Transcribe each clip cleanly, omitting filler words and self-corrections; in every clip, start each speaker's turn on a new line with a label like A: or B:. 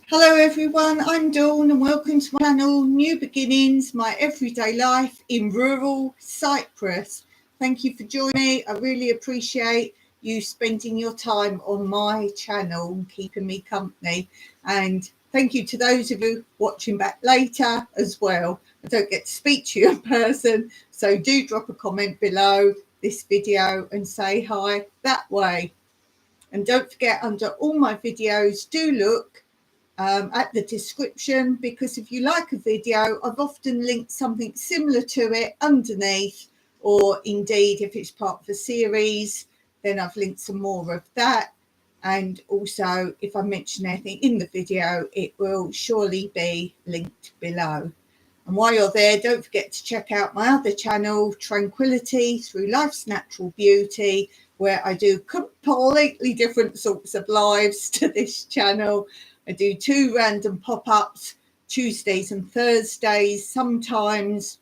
A: Hello everyone, I'm Dawn and welcome to my channel, New Beginnings, my everyday life in rural Cyprus. Thank you for joining me. I really appreciate you spending your time on my channel and keeping me company. And thank you to those of you watching back later as well. I don't get to speak to you in person, so do drop a comment below this video and say hi that way. And don't forget, under all my videos, do look at the description, because if you like a video, I've often linked something similar to it underneath, or indeed if it's part of a series, then I've linked some more of that. And also if I mention anything in the video, it will surely be linked below. And while you're there, don't forget to check out my other channel, Tranquillity, Through Life's Natural Beauty, where I do completely different sorts of lives to this channel. I do 2 random pop-ups, Tuesdays and Thursdays sometimes,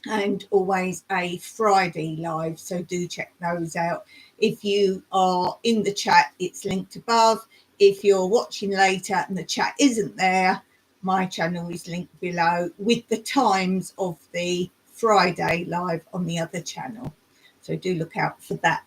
A: and always a Friday live. So do check those out. If you are in the chat, it's linked above. If you're watching later and the chat isn't there, my channel is linked below with the times of the Friday live on the other channel. So do look out for that.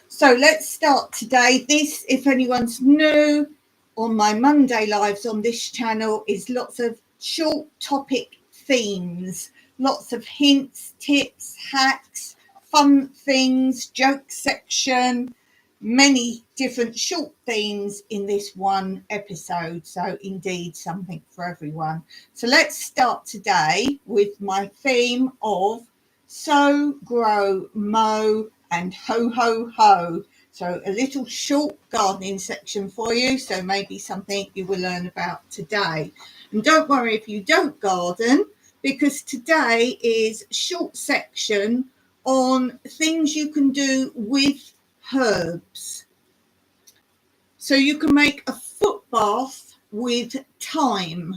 A: So let's start today. This, if anyone's new, on my Monday lives on this channel is lots of short topic themes, lots of hints, tips, hacks, fun things, joke section, many different short themes in this one episode. So indeed something for everyone. So let's start today with my theme of sow, grow, mow and ho ho ho. So a little short gardening section for you. So maybe something you will learn about today. And don't worry if you don't garden, because today is a short section on things you can do with herbs. So you can make a foot bath with thyme.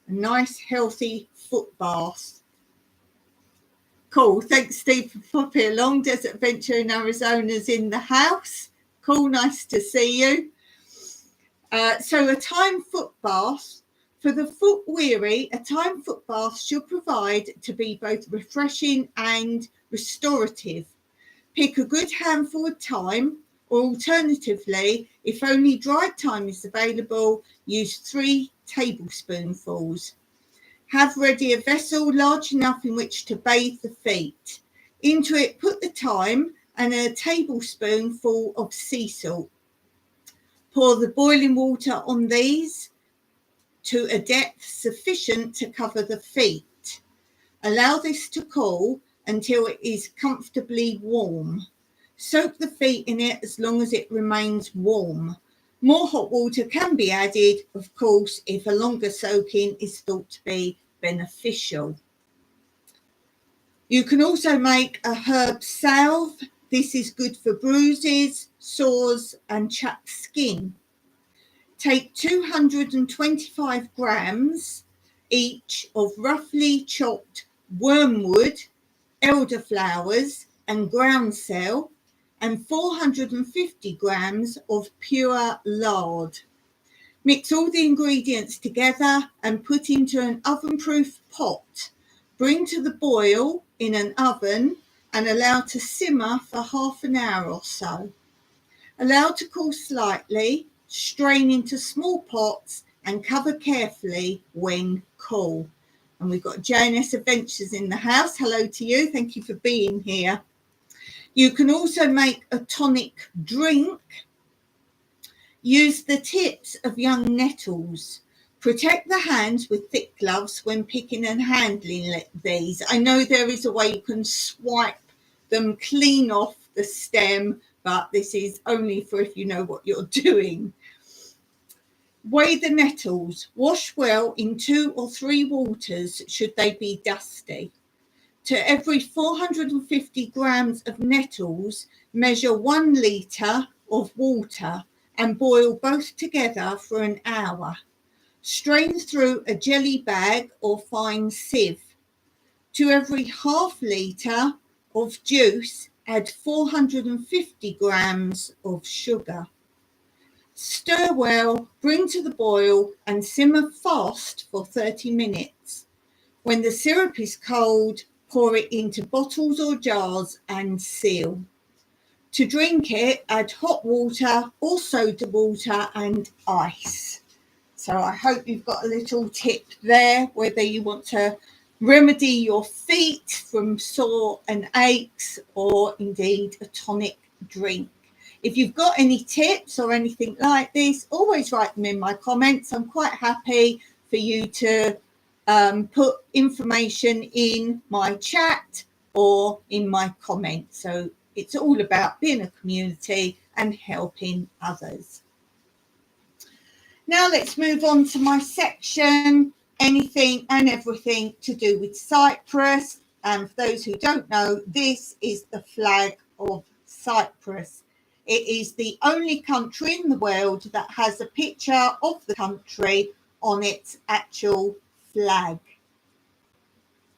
A: A nice healthy foot bath. Cool. Thanks, Steve, for popping along. Desert Adventure in Arizona's in the house. Cool. Nice to see you. So a thyme foot bath. For the foot weary, a thyme foot bath should provide to be both refreshing and restorative. Pick a good handful of thyme, or alternatively, if only dried thyme is available, use 3 tablespoonfuls. Have ready a vessel large enough in which to bathe the feet. Into it put the thyme and a tablespoonful of sea salt. Pour the boiling water on these to a depth sufficient to cover the feet. Allow this to cool until it is comfortably warm. Soak the feet in it as long as it remains warm. More hot water can be added, of course, if a longer soaking is thought to be beneficial. You can also make a herb salve. This is good for bruises, sores, and chapped skin. Take 225 grams each of roughly chopped wormwood, elderflowers, and groundsel, and 450 grams of pure lard. Mix all the ingredients together and put into an oven-proof pot. Bring to the boil in an oven and allow to simmer for half an hour or so. Allow to cool slightly, strain into small pots and cover carefully when cool. And we've got J&S Adventures in the house. Hello to you. Thank you for being here. You can also make a tonic drink. Use the tips of young nettles. Protect the hands with thick gloves when picking and handling these. I know there is a way you can swipe them clean off the stem, but this is only for if you know what you're doing. Weigh the nettles. Wash well in 2 or 3 waters should they be dusty. To every 450 grams of nettles, measure 1 litre of water and boil both together for an hour. Strain through a jelly bag or fine sieve. To every half litre of juice, add 450 grams of sugar. Stir well, bring to the boil and simmer fast for 30 minutes. When the syrup is cold, pour it into bottles or jars and seal. To drink it, add hot water or soda water and ice. So I hope you've got a little tip there, whether you want to remedy your feet from sore and aches or indeed a tonic drink. If you've got any tips or anything like this, always write them in my comments. I'm quite happy for you to put information in my chat or in my comments. So it's all about being a community and helping others. Now let's move on to my section, anything and everything to do with Cyprus. And for those who don't know, this is the flag of Cyprus. It is the only country in the world that has a picture of the country on its actual flag.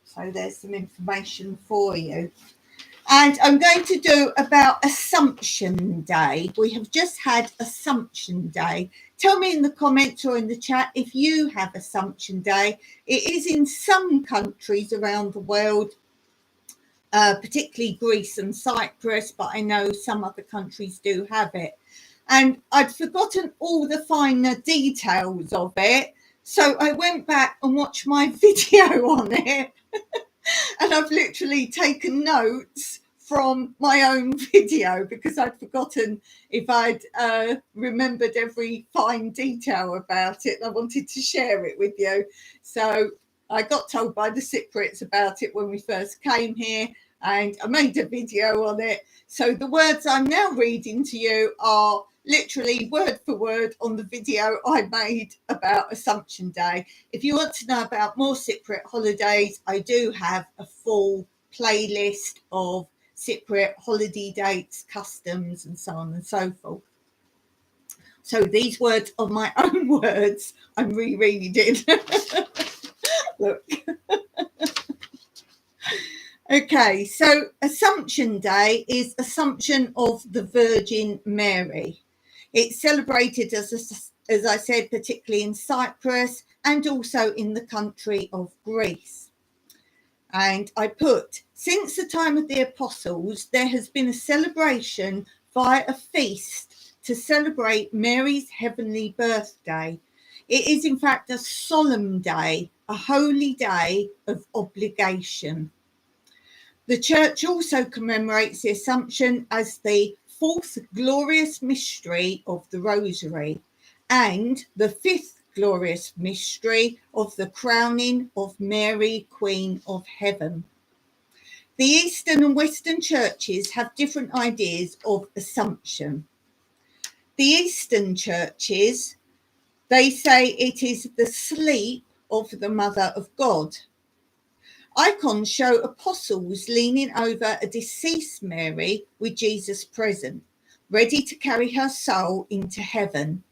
A: So there's some information for you. And I'm going to do about Assumption Day. We have just had Assumption Day. Tell me in the comments or in the chat if you have Assumption Day. It is in some countries around the world, particularly Greece and Cyprus, but I know some other countries do have it. And I'd forgotten all the finer details of it. So I went back and watched my video on it. And I've literally taken notes from my own video because I'd forgotten if I'd remembered every fine detail about it. I wanted to share it with you. So I got told by the Cypriots about it when we first came here, and I made a video on it. So the words I'm now reading to you are literally word for word on the video I made about Assumption Day. If you want to know about more Cypriot holidays, I do have a full playlist of Cypriot holiday dates, customs, and so on and so forth. So these words are my own words. I'm rereading. Look. Okay, so Assumption Day is Assumption of the Virgin Mary. It's celebrated, as I said, particularly in Cyprus and also in the country of Greece. And I put, since the time of the apostles, there has been a celebration via a feast to celebrate Mary's heavenly birthday. It is, in fact, a solemn day, a holy day of obligation. The Church also commemorates the Assumption as the fourth glorious mystery of the Rosary and the fifth glorious mystery of the crowning of Mary, Queen of Heaven. The Eastern and Western churches have different ideas of Assumption. The Eastern churches, they say it is the sleep of the Mother of God. Icons show apostles leaning over a deceased Mary with Jesus present, ready to carry her soul into heaven,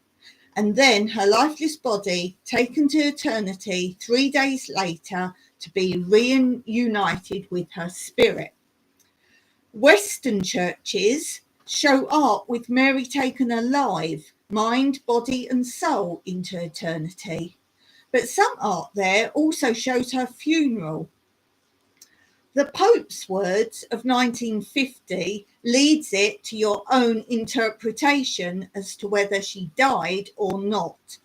A: and then her lifeless body taken to eternity 3 days later to be reunited with her spirit. Western churches show art with Mary taken alive, mind, body, and soul into eternity. But some art there also shows her funeral. The Pope's words of 1950 leads it to your own interpretation as to whether she died or not.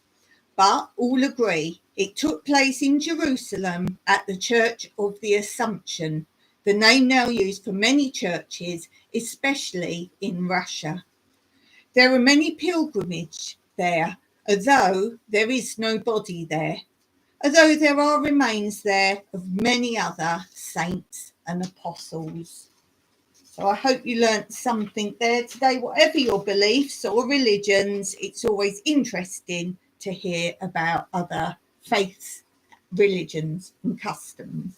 A: But all agree it took place in Jerusalem at the Church of the Assumption, the name now used for many churches, especially in Russia. There are many pilgrimages there, although there is no body there. Although there are remains there of many other saints and apostles. So I hope you learnt something there today. Whatever your beliefs or religions, it's always interesting to hear about other faiths, religions and customs.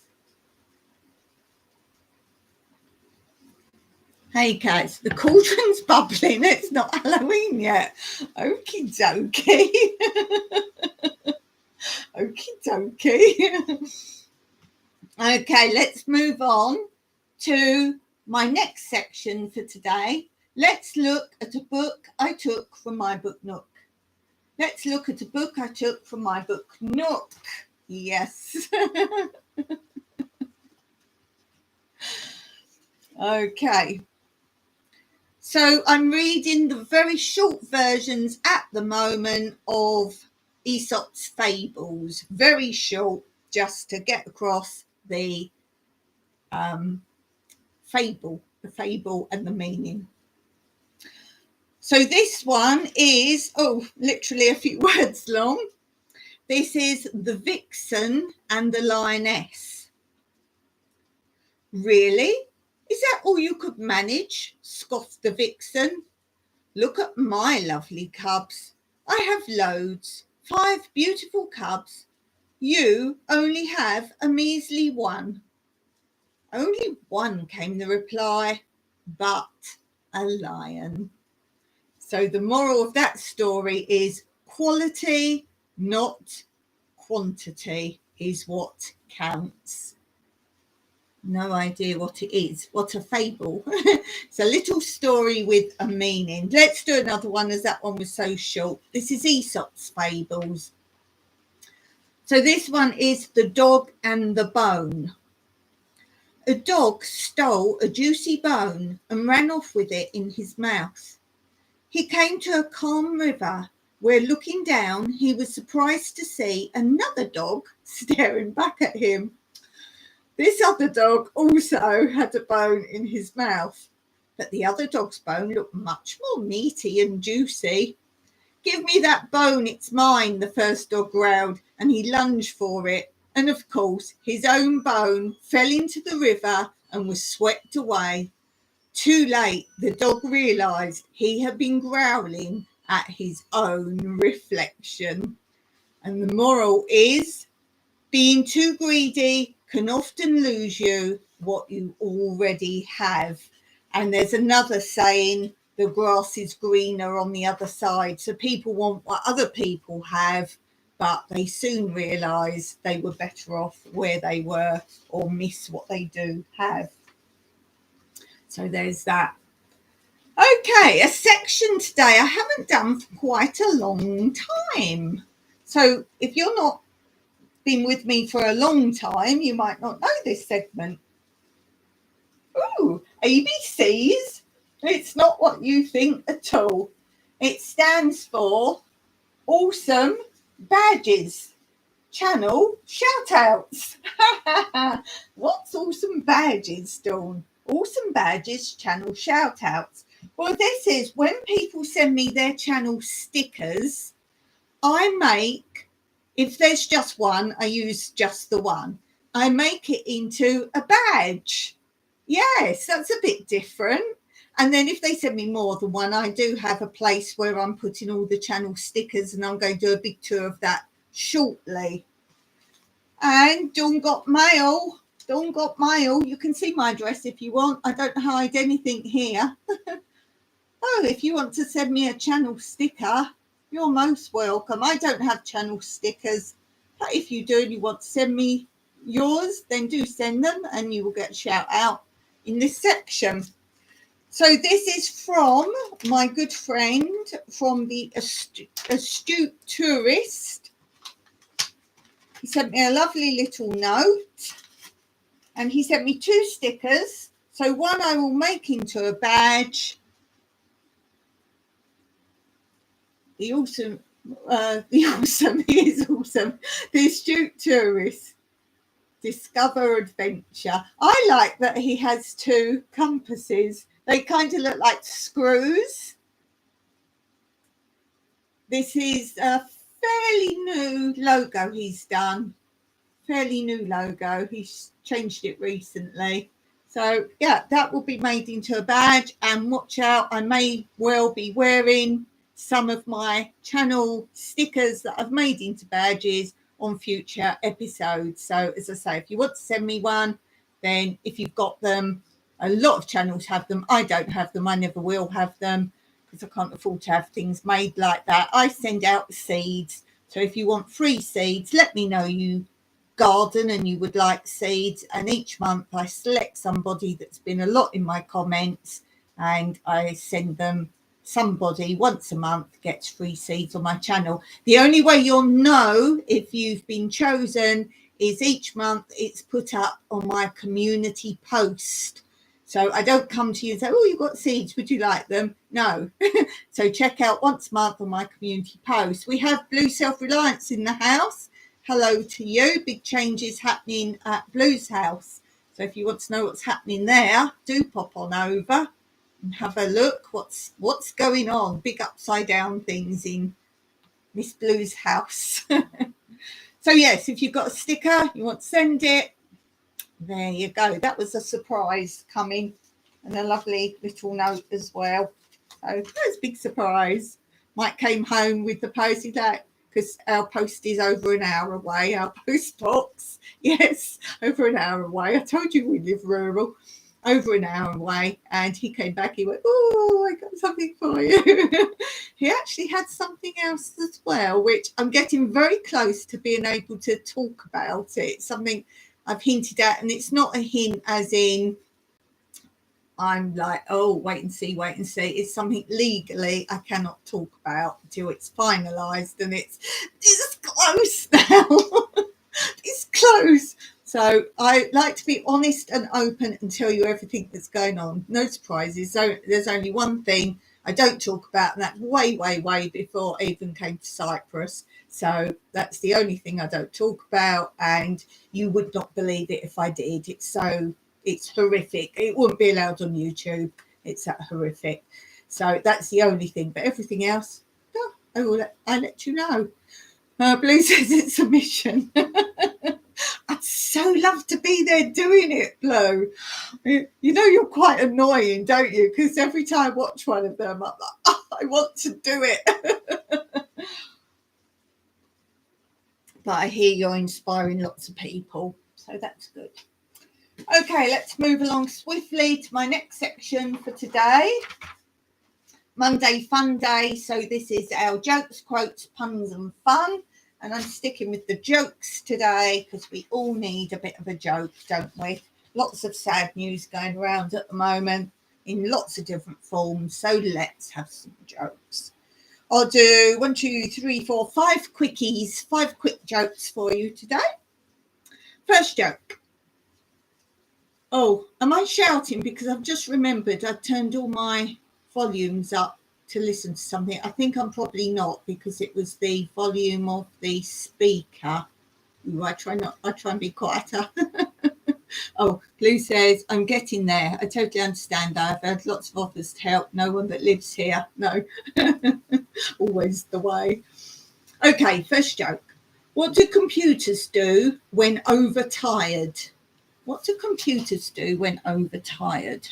A: Hey guys, the cauldron's bubbling. It's not Halloween yet. Okie dokie. Okie dokie. Okay, let's move on to my next section for today. Let's look at a book I took from my book nook. Let's look at a book I took from my book Nook. Yes. Okay. So I'm reading the very short versions at the moment of Aesop's Fables. Very short, just to get across the fable and the meaning. So this one is, literally a few words long. This is The Vixen and the Lioness. Really? Is that all you could manage? Scoffed the Vixen. Look at my lovely cubs. I have loads, 5 beautiful cubs. You only have a measly one. Only one, came the reply, but a lion. So the moral of that story is quality, not quantity, is what counts. No idea what it is. What a fable. It's a little story with a meaning. Let's do another one, as that one was so short. This is Aesop's Fables. So this one is The Dog and the Bone. A dog stole a juicy bone and ran off with it in his mouth. He came to a calm river where, looking down, he was surprised to see another dog staring back at him. This other dog also had a bone in his mouth, but the other dog's bone looked much more meaty and juicy. Give me that bone, it's mine, the first dog growled, and he lunged for it. And of course, his own bone fell into the river and was swept away. Too late, the dog realised he had been growling at his own reflection. And the moral is, being too greedy can often lose you what you already have. And there's another saying, the grass is greener on the other side. So people want what other people have, but they soon realise they were better off where they were or miss what they do have. So there's that. Okay, a section today I haven't done for quite a long time. So if you're not been with me for a long time, you might not know this segment. Ooh, ABCs. It's not what you think at all. It stands for Awesome Badges. Channel shout-outs. What's Awesome Badges, Dawn? Awesome Badges channel shout-outs. Well, this is when people send me their channel stickers, I make, if there's just one, I use just the one. I make it into a badge. Yes, that's a bit different. And then if they send me more than one, I do have a place where I'm putting all the channel stickers, and I'm going to do a big tour of that shortly. And Dawn got mail. Dawn got mail. You can see my address if you want. I don't hide anything here. Oh, if you want to send me a channel sticker, you're most welcome. I don't have channel stickers, but if you do and you want to send me yours, then do send them and you will get a shout out in this section. So this is from my good friend from the Astute Tourist. He sent me a lovely little note and he sent me 2 stickers. So one I will make into a badge. He is awesome. The Astute Tourist. Discover Adventure. I like that he has 2 compasses. They kind of look like screws. This is a fairly new logo he's done. Fairly new logo. He's changed it recently. So, yeah, that will be made into a badge. And watch out, I may well be wearing some of my channel stickers that I've made into badges on future episodes. So, as I say, if you want to send me one, then if you've got them, a lot of channels have them. I don't have them. I never will have them because I can't afford to have things made like that. I send out seeds. So if you want free seeds, let me know you garden and you would like seeds, and each month I select somebody that's been a lot in my comments and I send them somebody once a month gets free seeds on my channel. The only way you'll know if you've been chosen is each month it's put up on my community post. So I don't come to you and say, oh, you've got seeds, would you like them? No. So check out once a month on my community post. We have Blue Self-Reliance in the house. Hello to you. Big changes happening at Blue's house. So if you want to know what's happening there, do pop on over and have a look. What's going on? Big upside down things in Miss Blue's house. So yes, if you've got a sticker, you want to send it, there you go. That was a surprise coming, and a lovely little note as well. So that's a big surprise. Mike came home with the post. He's like, because our post is over an hour away, our post box. Yes, over an hour away. I told you we live rural. Over an hour away, and he came back. He went, oh, I got something for you. He actually had something else as well, which I'm getting very close to being able to talk about it. Something I've hinted at, and it's not a hint as in I'm like, oh, wait and see. It's something legally I cannot talk about until it's finalised, and it's close now. It's close. So I like to be honest and open and tell you everything that's going on. No surprises. So there's only one thing I don't talk about, and that's way before I even came to Cyprus. So that's the only thing I don't talk about, and you would not believe it if I did. It's horrific. It wouldn't be allowed on YouTube. It's that horrific. So that's the only thing. But everything else, I'll let you know. Blue says it's a mission. I'd so love to be there doing it, Blue. You know you're quite annoying, don't you? Because every time I watch one of them, I'm like, oh, I want to do it. But I hear you're inspiring lots of people, so that's good. Okay, let's move along swiftly to my next section for today. Monday Fun Day. So this is our jokes, quotes, puns and fun. And I'm sticking with the jokes today because we all need a bit of a joke, don't we? Lots of sad news going around at the moment in lots of different forms. So let's have some jokes. I'll do 1, 2, 3, 4, 5 quickies, 5 quick jokes for you today. First joke. Oh, am I shouting? Because I've just remembered I've turned all my volumes up to listen to something. I think I'm probably not, because it was the volume of the speaker. Ooh, I try and be quieter. Oh, Blue says, I'm getting there. I totally understand that. I've had lots of offers to help. No one that lives here. No. Always the way. Okay, first joke. What do computers do when overtired? What do computers do when overtired?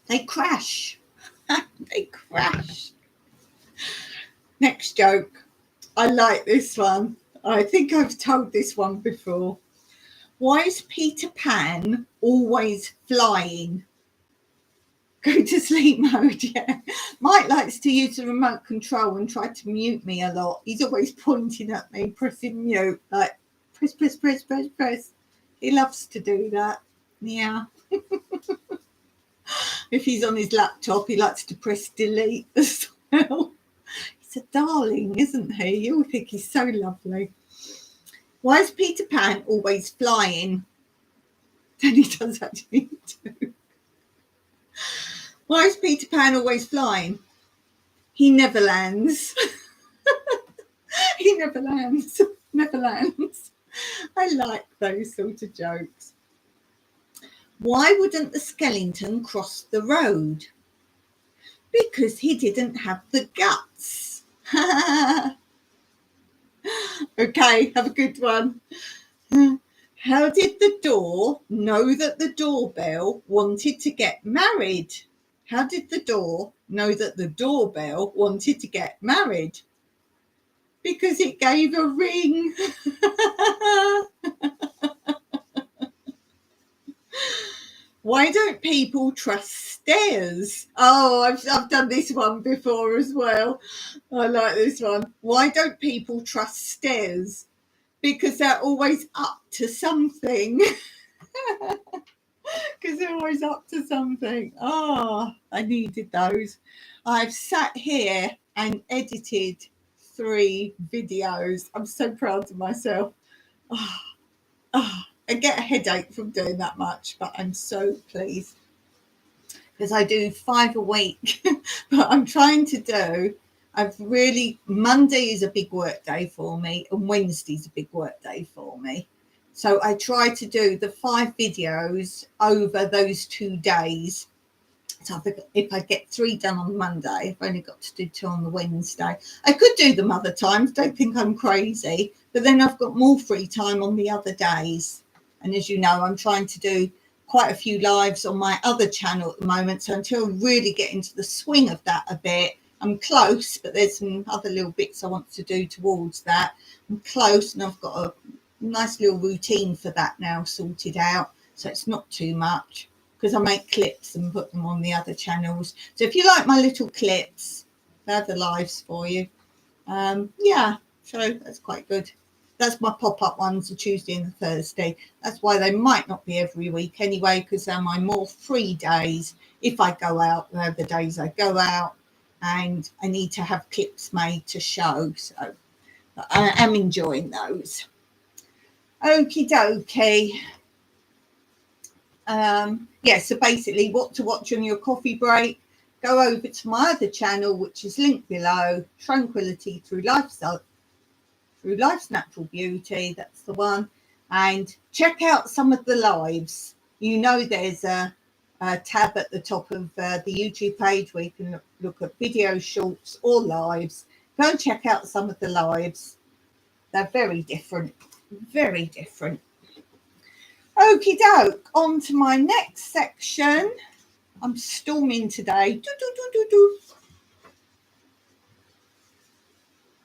A: They crash. They crash. Next joke. I like this one. I think I've told this one before. Why is Peter Pan always flying? Go to sleep mode, yeah. Mike likes to use the remote control and try to mute me a lot. He's always pointing at me, pressing mute, like press. He loves to do that. Yeah. If he's on his laptop, he likes to press delete as well. He's a darling, isn't he? You'll think he's so lovely. Why is Peter Pan always flying? Then he does actually too. Why is Peter Pan always flying? He never lands. He never lands. Never lands. I like those sort of jokes. Why wouldn't the skeleton cross the road? Because he didn't have the guts. Okay, have a good one. How did the door know that the doorbell wanted to get married? How did the door know that the doorbell wanted to get married? Because it gave a ring. Why don't people trust stairs? Oh, I've done this one before as well. I like this one. Why don't people trust stairs? Because they're always up to something. because they're always up to something. Oh, I needed those. I've sat here and edited 3 videos. I'm so proud of myself. Oh, I get a headache from doing that much, but I'm so pleased because I do 5 a week. But I'm trying to do, Monday is a big work day for me, and Wednesday's a big work day for me. So I try to do the 5 videos over those 2 days. So if I get 3 done on Monday, I've only got to do 2 on the Wednesday. I could do them other times, don't think I'm crazy, but then I've got more free time on the other days. And as you know, I'm trying to do quite a few lives on my other channel at the moment. So until I really get into the swing of that a bit, I'm close, but there's some other little bits I want to do towards that. I'm close, and I've got a nice little routine for that now sorted out. So it's not too much, because I make clips and put them on the other channels. So if you like my little clips, they're the lives for you. Yeah, so that's quite good. That's my pop-up ones, the Tuesday and the Thursday. That's why they might not be every week anyway, because they're my more free days. If I go out, they're the days I go out, and I need to have clips made to show. So I am enjoying those. Okie dokie. So basically what to watch on your coffee break, go over to my other channel, which is linked below, Tranquillity Through Life's Natural Beauty, that's the one, and check out some of the lives. You know, there's a tab at the top of the YouTube page where you can look at video shorts or lives. Go and check out some of the lives. They're very different, very different. Okie doke, on to my next section. I'm storming today.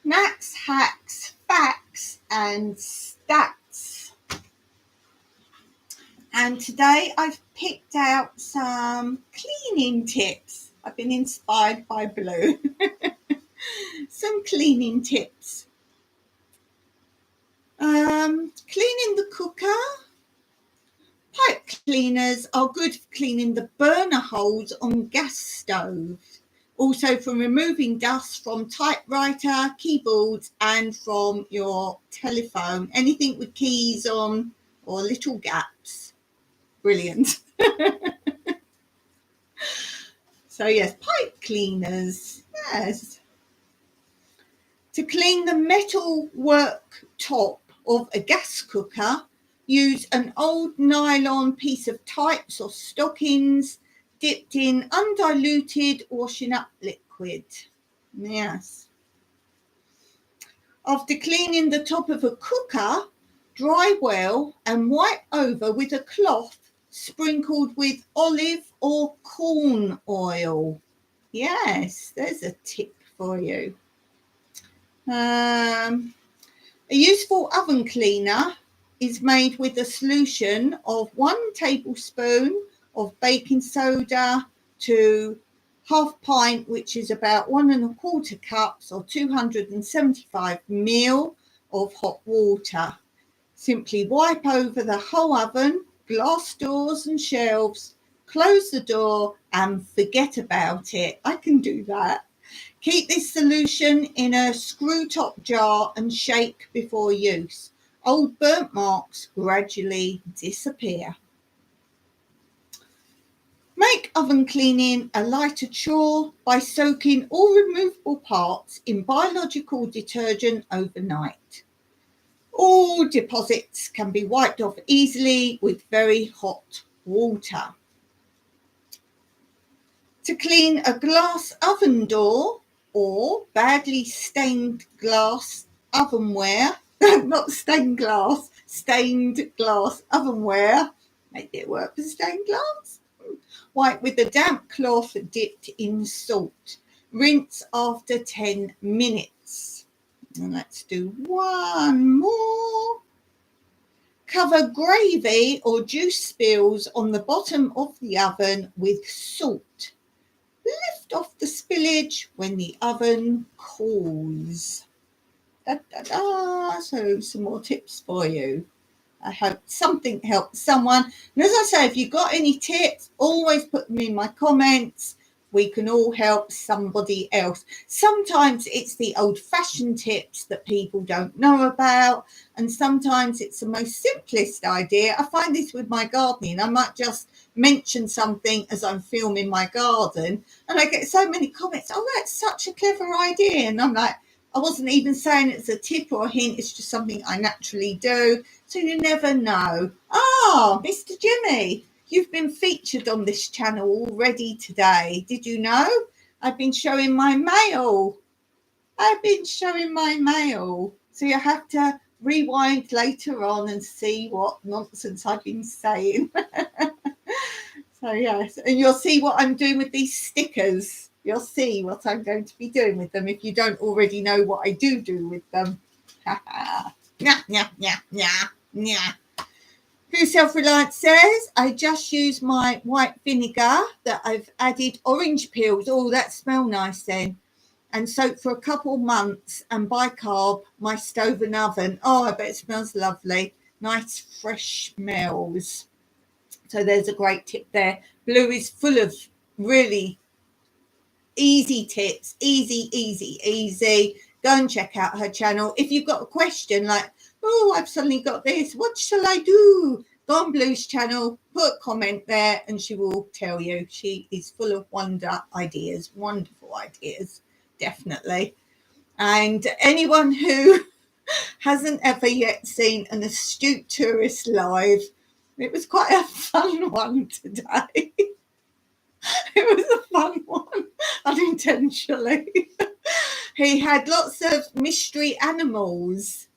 A: Max, hacks, facts, and stats. And today I've picked out some cleaning tips. I've been inspired by Blue. Some cleaning tips. Cleaning the cooker. Pipe cleaners are good for cleaning the burner holes on gas stoves. Also from removing dust from typewriter, keyboards, and from your telephone. Anything with keys on or little gaps. Brilliant. So yes, pipe cleaners. Yes. To clean the metal worktop of a gas cooker, use an old nylon piece of tights or stockings dipped in undiluted washing up liquid. Yes. After cleaning the top of a cooker, dry well and wipe over with a cloth sprinkled with olive or corn oil. Yes, there's a tip for you. A useful oven cleaner is made with a solution of 1 tablespoon of baking soda to half pint, which is about 1 1/4 cups or 275 ml of hot water. Simply wipe over the whole oven, glass doors and shelves, close the door and forget about it. I can do that. Keep this solution in a screw top jar and shake before use. Old burnt marks gradually disappear. Make oven cleaning a lighter chore by soaking all removable parts in biological detergent overnight. All deposits can be wiped off easily with very hot water. To clean a glass oven door or badly stained glass ovenware, not stained glass, stained glass ovenware, make it work for stained glass. Wipe with a damp cloth dipped in salt. Rinse after 10 minutes. And let's do one more. Cover gravy or juice spills on the bottom of the oven with salt. Lift off the spillage when the oven cools. So some more tips for you. I hope something helps someone. And as I say, if you've got any tips, always put them in my comments. We can all help somebody else. Sometimes it's the old-fashioned tips that people don't know about, and sometimes it's the most simplest idea. I find this with my gardening. I might just mention something as I'm filming my garden, and I get so many comments, oh, that's such a clever idea. And I'm like, I wasn't even saying it's a tip or a hint, it's just something I naturally do. So you never know. Mr. Jimmy, you've been featured on this channel already today. Did you know? I've been showing my mail. So you have to rewind later on and see what nonsense I've been saying. So yes, and you'll see what I'm doing with these stickers. You'll see what I'm going to be doing with them if you don't already know what I do with them. Who Self-Reliant says, I just use my white vinegar that I've added orange peels. Oh, that smells nice then. And soak for a couple months and bicarb my stove and oven. Oh, I bet it smells lovely. Nice fresh smells. So there's a great tip there. Blue is full of really easy tips. Easy. Go and check out her channel. If you've got a question like, oh, I've suddenly got this, what shall I do? Go on Blue's channel, put a comment there, and she will tell you. She is full of wonderful ideas, definitely. And anyone who hasn't ever yet seen an Astute Tourist live, it was quite a fun one today. It was a fun one, unintentionally. He had lots of mystery animals,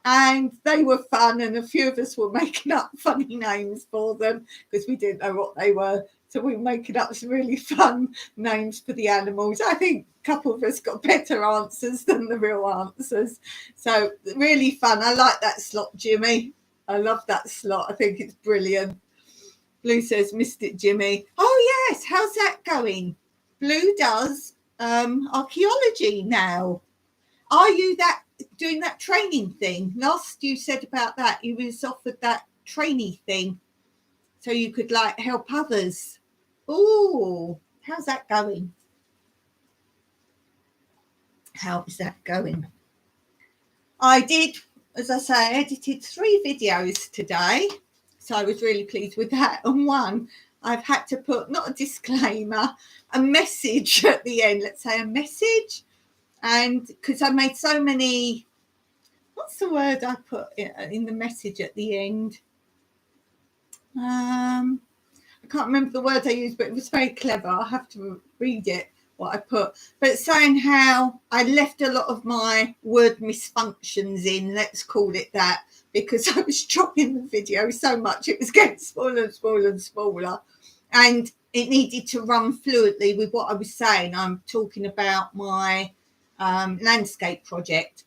A: and they were fun, and a few of us were making up funny names for them because we didn't know what they were. So we were making up some really fun names for the animals. I think a couple of us got better answers than the real answers. So really fun. I like that slot, Jimmy. I love that slot. I think it's brilliant. Blue says, missed it, Jimmy. Oh, yes. How's that going? Blue does archaeology now. Are you doing that training thing? Last you said about that, you was offered that trainee thing so you could like help others. Oh, how's that going? How is that going? I did, as I say, I edited 3 videos today. So I was really pleased with that. And one, I've had to put, not a disclaimer, a message at the end. Let's say a message. And because I made so many, what's the word I put in the message at the end? I can't remember the word I used, but it was very clever. I'll have to read it, what I put. But it's saying how I left a lot of my word misfunctions in, let's call it that, because I was chopping the video so much it was getting smaller. And it needed to run fluently with what I was saying. I'm talking about my landscape project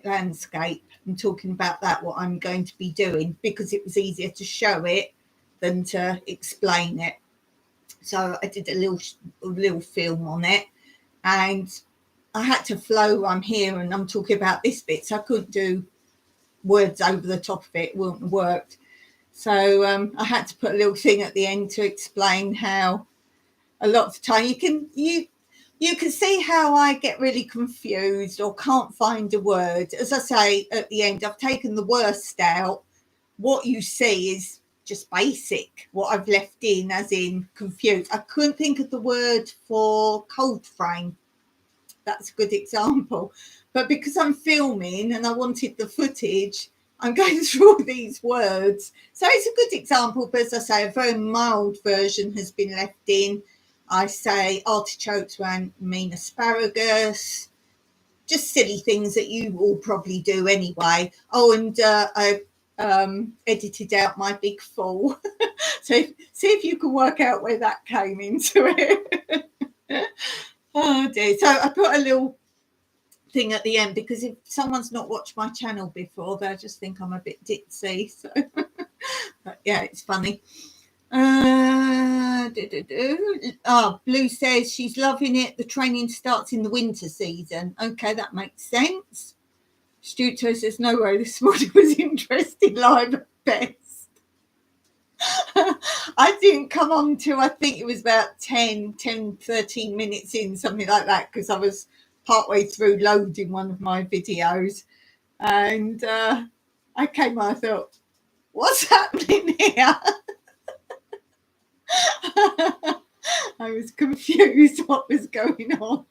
A: landscape. I'm talking about that, what I'm going to be doing, because it was easier to show it than to explain it. So I did a little film on it, and I had to flow. I'm here and I'm talking about this bit, so I couldn't do words over the top of it. It wouldn't have worked. So I had to put a little thing at the end to explain how a lot of the time you can see how I get really confused or can't find a word. As I say at the end, I've taken the worst out. What you see is just basic. What I've left in, as in confused. I couldn't think of the word for cold frame. That's a good example. But because I'm filming and I wanted the footage, I'm going through all these words. So it's a good example, but as I say, a very mild version has been left in. I say artichokes mean asparagus, just silly things that you all probably do anyway. Oh, and I edited out my big fall. So see if you can work out where that came into it. Oh dear. So I put a little thing at the end because if someone's not watched my channel before, they'll just think I'm a bit ditzy. So but yeah, it's funny. Blue says she's loving it. The training starts in the winter season. Okay, that makes sense. Stuart says, no way, this morning was interesting live at best. I didn't come on till I think it was about 13 minutes in, something like that, because I was partway through loading one of my videos. And I came on, I thought, what's happening here? I was confused what was going on.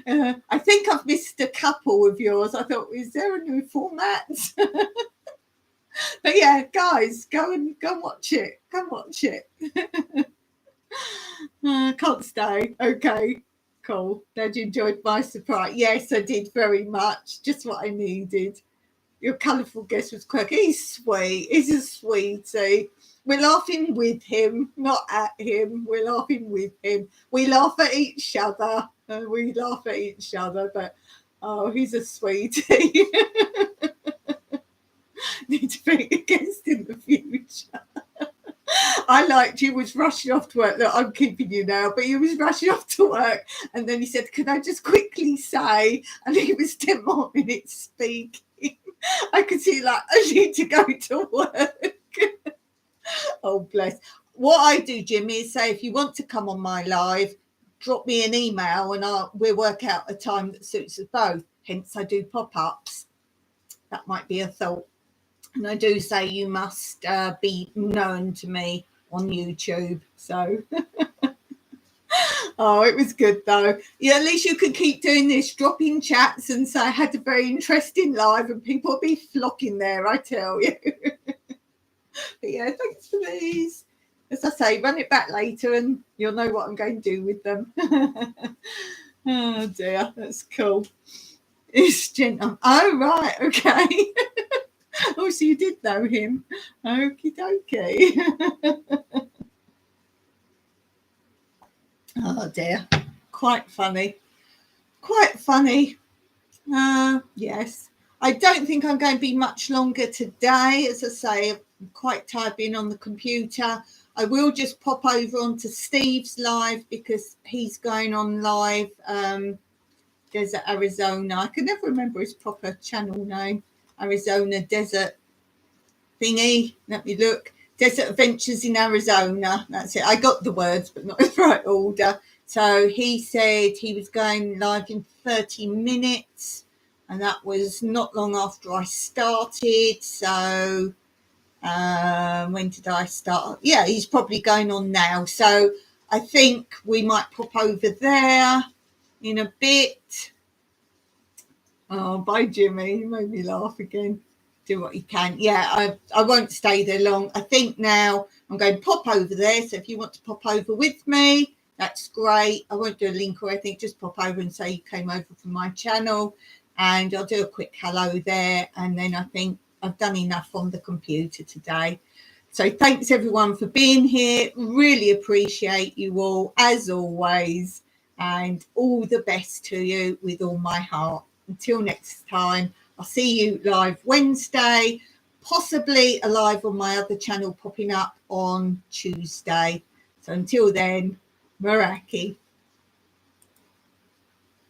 A: I think I've missed a couple of yours. I thought, is there a new format? But yeah, guys, go and watch it. Go watch it. Can't stay. Okay, cool. Glad you enjoyed my surprise. Yes, I did very much. Just what I needed. Your colourful guest was quirky. He's sweet. He's a sweetie. We're laughing with him, not at him. We're laughing with him. We laugh at each other. But oh, he's a sweetie. Need to bring a guest in the future. I liked he was rushing off to work. Look, I'm keeping you now, but he was rushing off to work. And then he said, can I just quickly say, and he was 10 more minutes speaking. I could see like, I need to go to work. Oh, bless. What I do, Jimmy, is say, if you want to come on my live, drop me an email and we'll work out a time that suits us both. Hence, I do pop-ups. That might be a thought. And I do say you must be known to me on YouTube. So, oh, it was good though. Yeah, at least you can keep doing this, dropping chats and say I had a very interesting live, and people will be flocking there, I tell you. But yeah, thanks for these. As I say, run it back later and you'll know what I'm going to do with them. Oh dear, that's cool. It's gentle. Oh, right, okay. Oh, so you did know him. Okie dokie. Oh dear. Quite funny. Yes. I don't think I'm going to be much longer today. As I say, I'm quite tired being on the computer. I will just pop over onto Steve's live because he's going on live. Desert Arizona. I can never remember his proper channel name. Arizona Desert thingy. Let me look. Desert Adventures in Arizona. That's it. I got the words, but not in the right order. So he said he was going live in 30 minutes. And that was not long after I started. So when did I start? Yeah, he's probably going on now. So I think we might pop over there in a bit. Oh, bye, Jimmy. You made me laugh again. Do what you can. Yeah, I won't stay there long. I think now I'm going to pop over there. So if you want to pop over with me, that's great. I won't do a link or anything. Just pop over and say you came over from my channel. And I'll do a quick hello there. And then I think I've done enough on the computer today. So thanks, everyone, for being here. Really appreciate you all, as always. And all the best to you with all my heart. Until next time, I'll see you live Wednesday, possibly a live on my other channel popping up on Tuesday. So until then, Meraki.